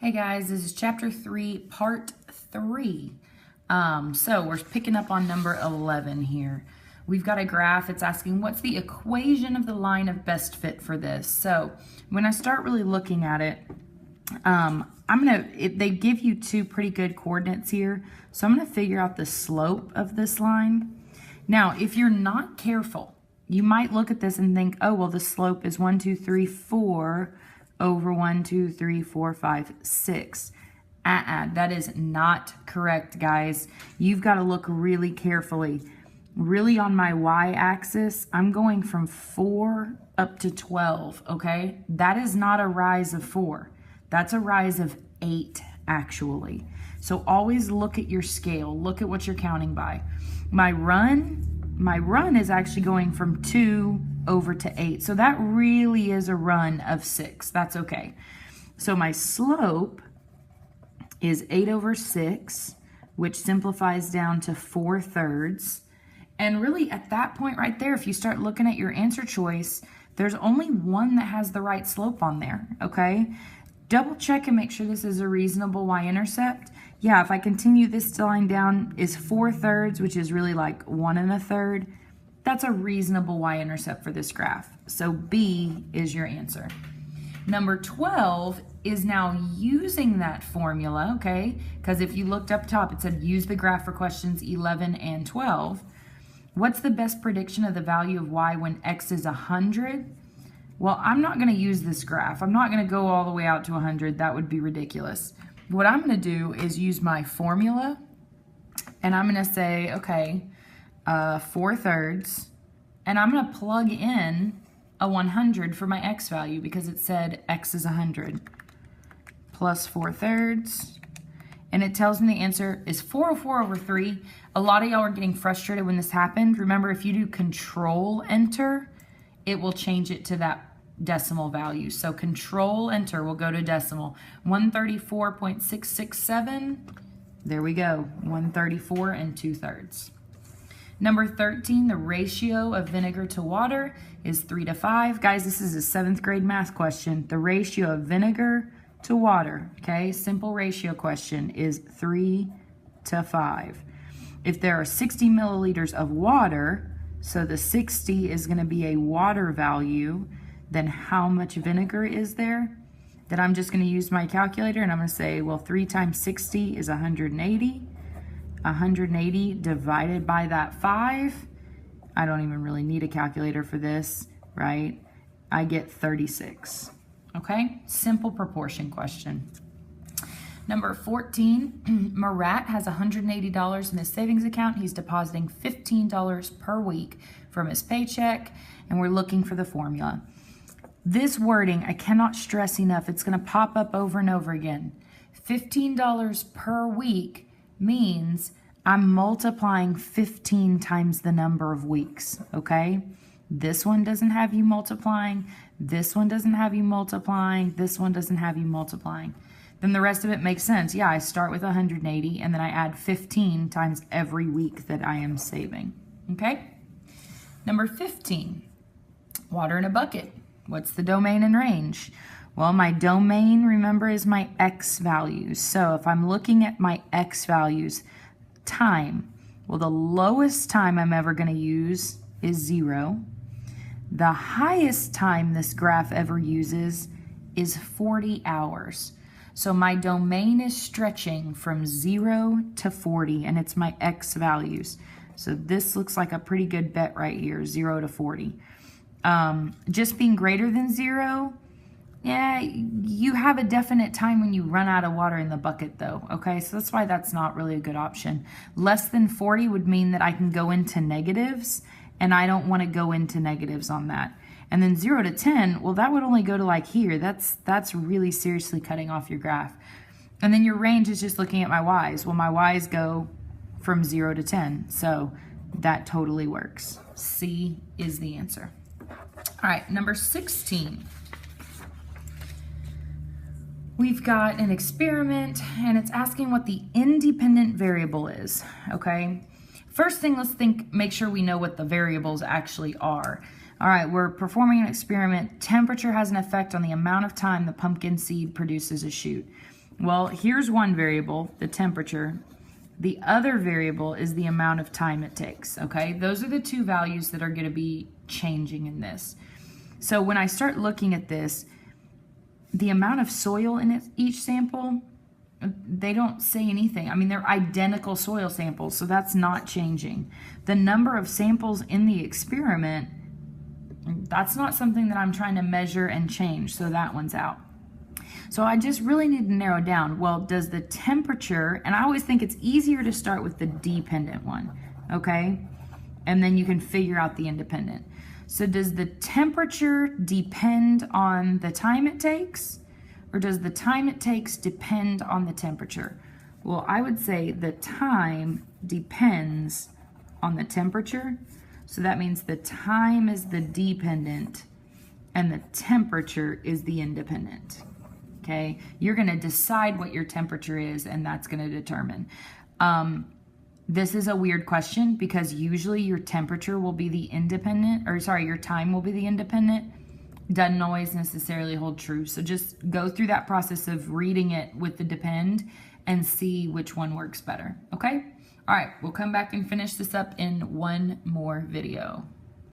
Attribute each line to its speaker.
Speaker 1: Hey guys, this is chapter 3, part 3. So we're picking up on number 11 here. We've got a graph. It's asking what's the equation of the line of best fit for this. So when I start really looking at it, they give you two pretty good coordinates here. So I'm gonna figure out the slope of this line. Now, if you're not careful, you might look at this and think, oh, well, the slope is 1, 2, 3, 4 over 1, 2, 3, 4, 5, 6. That is not correct, guys. You've got to look really carefully. Really on my y-axis, I'm going from 4 up to 12, okay? That is not a rise of 4. That's a rise of 8, actually. So always look at your scale. Look at what you're counting by. My run is actually going from 2 over to 8. So that really is a run of 6. That's okay. So my slope is 8 over 6, which simplifies down to 4/3. And really at that point right there, if you start looking at your answer choice, there's only one that has the right slope on there, okay? Double check and make sure this is a reasonable y-intercept. Yeah, if I continue this line down is 4/3, which is really like 1 1/3. That's a reasonable y-intercept for this graph. So B is your answer. Number 12 is now using that formula, okay? Because if you looked up top, it said use the graph for questions 11 and 12. What's the best prediction of the value of y when x is 100? Well, I'm not going to use this graph. I'm not going to go all the way out to 100. That would be ridiculous. What I'm going to do is use my formula, and I'm going to say, okay, 4/3, and I'm going to plug in a 100 for my x value because it said x is 100 plus 4/3, and it tells me the answer is 404 over 3. A lot of y'all are getting frustrated when this happened. Remember, if you do control enter, it will change it to that decimal value. So control enter will go to decimal. 134.667. There we go. 134 2/3. Number 13, the ratio of vinegar to water is 3:5. Guys, this is a 7th grade math question. The ratio of vinegar to water, okay, simple ratio question, is 3:5. If there are 60 milliliters of water, so the 60 is going to be a water value, then how much vinegar is there? Then I'm just going to use my calculator and I'm going to say, well, 3 times 60 is 180. 180 divided by that 5. I don't even really need a calculator for this, right? I get 36. Okay, simple proportion question. Number 14, Marat has $180 in his savings account. He's depositing $15 per week from his paycheck, and we're looking for the formula. This wording, I cannot stress enough, it's going to pop up over and over again. $15 per week means I'm multiplying 15 times the number of weeks, okay? This one doesn't have you multiplying, this one doesn't have you multiplying, this one doesn't have you multiplying. Then the rest of it makes sense. Yeah, I start with 180 and then I add 15 times every week that I am saving, okay? Number 15, water in a bucket. What's the domain and range? Well, my domain, remember, is my x values. So if I'm looking at my x values, time, well, the lowest time I'm ever going to use is 0. The highest time this graph ever uses is 40 hours. So my domain is stretching from 0 to 40, and it's my x values. So this looks like a pretty good bet right here, 0 to 40. Just being greater than 0, yeah, you have a definite time when you run out of water in the bucket though, okay? So that's why that's not really a good option. Less than 40 would mean that I can go into negatives, and I don't want to go into negatives on that. And then 0 to 10, well, that would only go to like here. That's really seriously cutting off your graph. And then your range is just looking at my y's. Well, my y's go from 0 to 10, so that totally works. C is the answer. All right, number 16. We've got an experiment, and it's asking what the independent variable is, okay? First thing, let's make sure we know what the variables actually are. All right, we're performing an experiment. Temperature has an effect on the amount of time the pumpkin seed produces a shoot. Well, here's one variable, the temperature. The other variable is the amount of time it takes, okay? Those are the two values that are going to be changing in this. So when I start looking at this, the amount of soil in each sample, they don't say anything. I mean, they're identical soil samples, so that's not changing. The number of samples in the experiment, that's not something that I'm trying to measure and change, so that one's out. So I just really need to narrow down, well, does the temperature, and I always think it's easier to start with the dependent one, okay? And then you can figure out the independent. So does the temperature depend on the time it takes, or does the time it takes depend on the temperature? Well, I would say the time depends on the temperature. So that means the time is the dependent and the temperature is the independent. Okay, you're going to decide what your temperature is, and that's going to determine. This is a weird question because usually your temperature will be the independent, or sorry, your time will be the independent. Doesn't always necessarily hold true. So just go through that process of reading it with the depend and see which one works better. Okay? All right, we'll come back and finish this up in one more video.